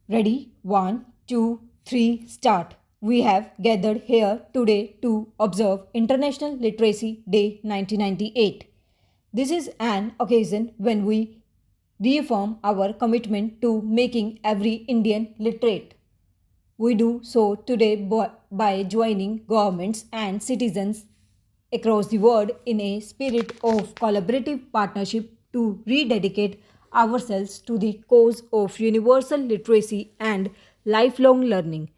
Ready? One, two, three, start. We have gathered here today to observe International Literacy Day 1998. This is an occasion when we reaffirm our commitment to making every Indian literate. We do so today by joining governments and citizens across the world in a spirit of collaborative partnership to rededicate ourselves to the cause of universal literacy and lifelong learning.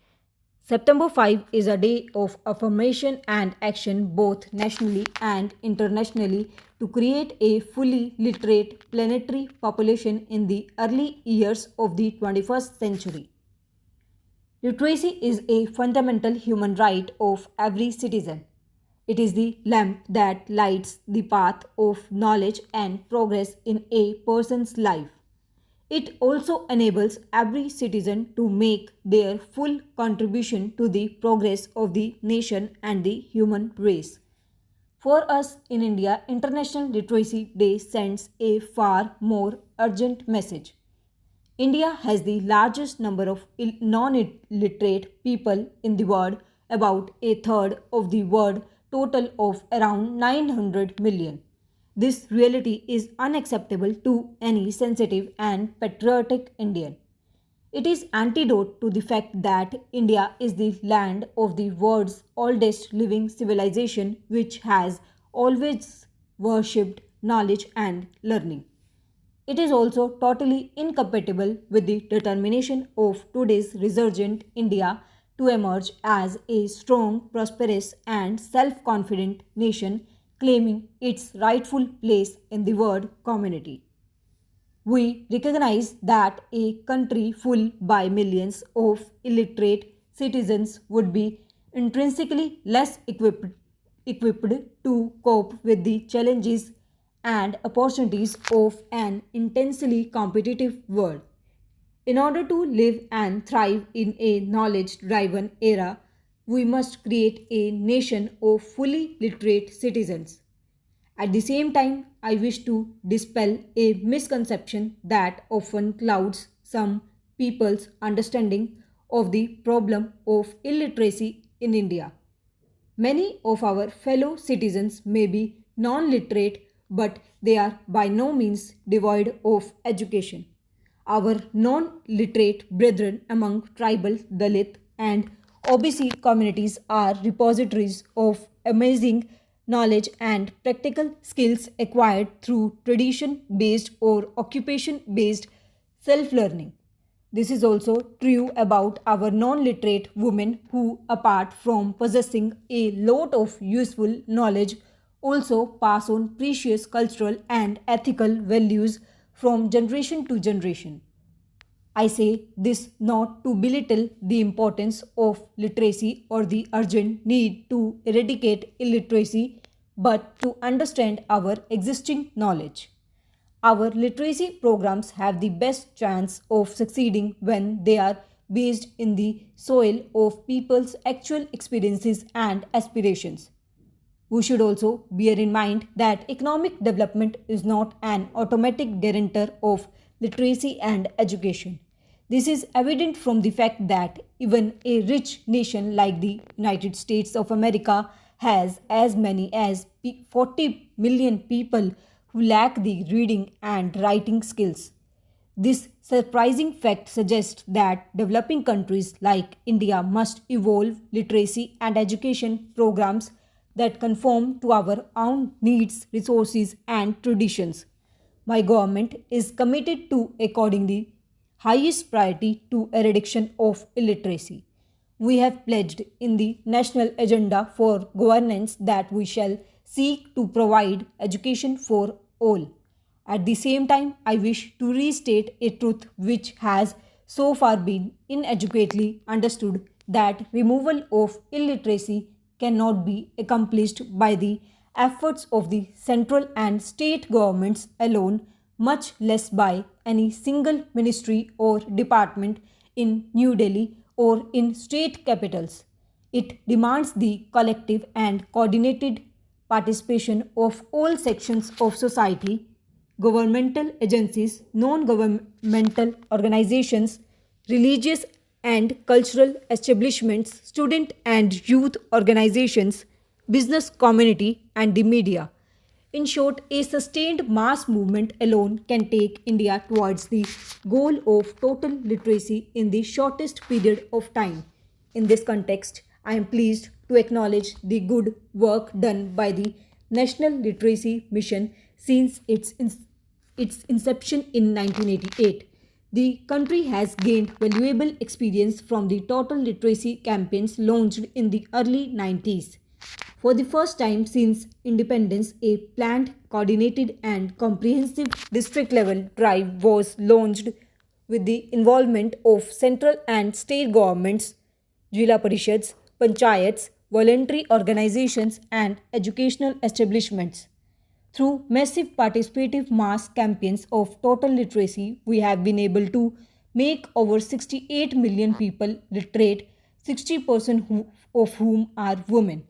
September 5 is a day of affirmation and action both nationally and internationally to create a fully literate planetary population in the early years of the 21st century. Literacy is a fundamental human right of every citizen. It is the lamp that lights the path of knowledge and progress in a person's life. It also enables every citizen to make their full contribution to the progress of the nation and the human race. For us in India, International Literacy Day sends a far more urgent message. India has the largest number of non literate people in the world, about a third of the world total of around 900 million. This reality is unacceptable to any sensitive and patriotic Indian. It is antidote to the fact that India is the land of the world's oldest living civilization which has always worshipped knowledge and learning. It is also totally incompatible with the determination of today's resurgent India to emerge as a strong, prosperous, and self confident nation claiming its rightful place in the world community. We recognize that a country full by millions of illiterate citizens would be intrinsically less equipped to cope with the challenges and opportunities of an intensely competitive world. In order to live and thrive in a knowledge driven era, we must create a nation of fully literate citizens. At the same time, I wish to dispel a misconception that often clouds some people's understanding of the problem of illiteracy in India. Many of our fellow citizens may be non literate, but they are by no means devoid of education. Our non literate brethren among tribal, Dalit, and OBC communities are repositories of amazing knowledge and practical skills acquired through tradition based or occupation based self learning. This is also true about our non literate women who, apart from possessing a lot of useful knowledge, also pass on precious cultural and ethical values from generation to generation. I say this not to belittle the importance of literacy or the urgent need to eradicate illiteracy, but to understand our existing knowledge. Our literacy programs have the best chance of succeeding when they are based in the soil of people's actual experiences and aspirations. We should also bear in mind that economic development is not an automatic guarantor of literacy and education. This is evident from the fact that even a rich nation like the United States of America has as many as 40 million people who lack the reading and writing skills. This surprising fact suggests that developing countries like India must evolve literacy and education programs that conform to our own needs, resources, and traditions. My government is committed to according the highest priority to eradication of illiteracy. We have pledged in the national agenda for governance that we shall seek to provide education for all. At the same time, I wish to restate a truth which has so far been inadequately understood that removal of illiteracy cannot be accomplished by the efforts of the central and state governments alone, much less by any single ministry or department in New Delhi or in state capitals. It demands the collective and coordinated participation of all sections of society, governmental agencies, non governmental organizations, religious and cultural establishments, student and youth organizations, business community, and the media. In short, a sustained mass movement alone can take India towards the goal of total literacy in the shortest period of time. In this context, I am pleased to acknowledge the good work done by the National Literacy Mission since its inception in 1988. The country has gained valuable experience from the total literacy campaigns launched in the early 90s. For the first time since independence, a planned, coordinated, and comprehensive district level drive was launched with the involvement of central and state governments, Jila Parishads, Panchayats, voluntary organizations, and educational establishments. Through massive participative mass campaigns of total literacy, we have been able to make over 68 million people literate, 60% of whom are women.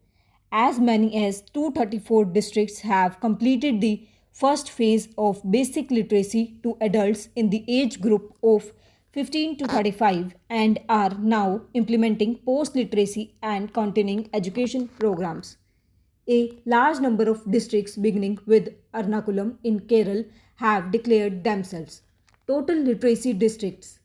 As many as 234 districts have completed the first phase of basic literacy to adults in the age group of 15 to 35 and are now implementing post literacy and continuing education programs. A large number of districts, beginning with Ernakulam in Kerala, have declared themselves total literacy districts.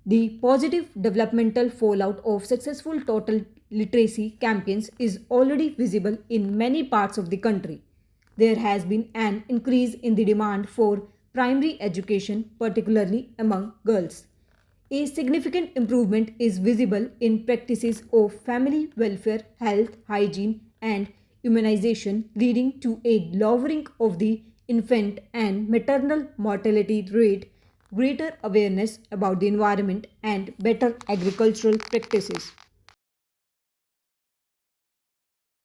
The positive developmental fallout of successful total literacy campaigns is already visible in many parts of the country. There has been an increase in the demand for primary education, particularly among girls. A significant improvement is visible in practices of family welfare, health, hygiene, and immunization, leading to a lowering of the infant and maternal mortality rate, greater awareness about the environment, and better agricultural practices.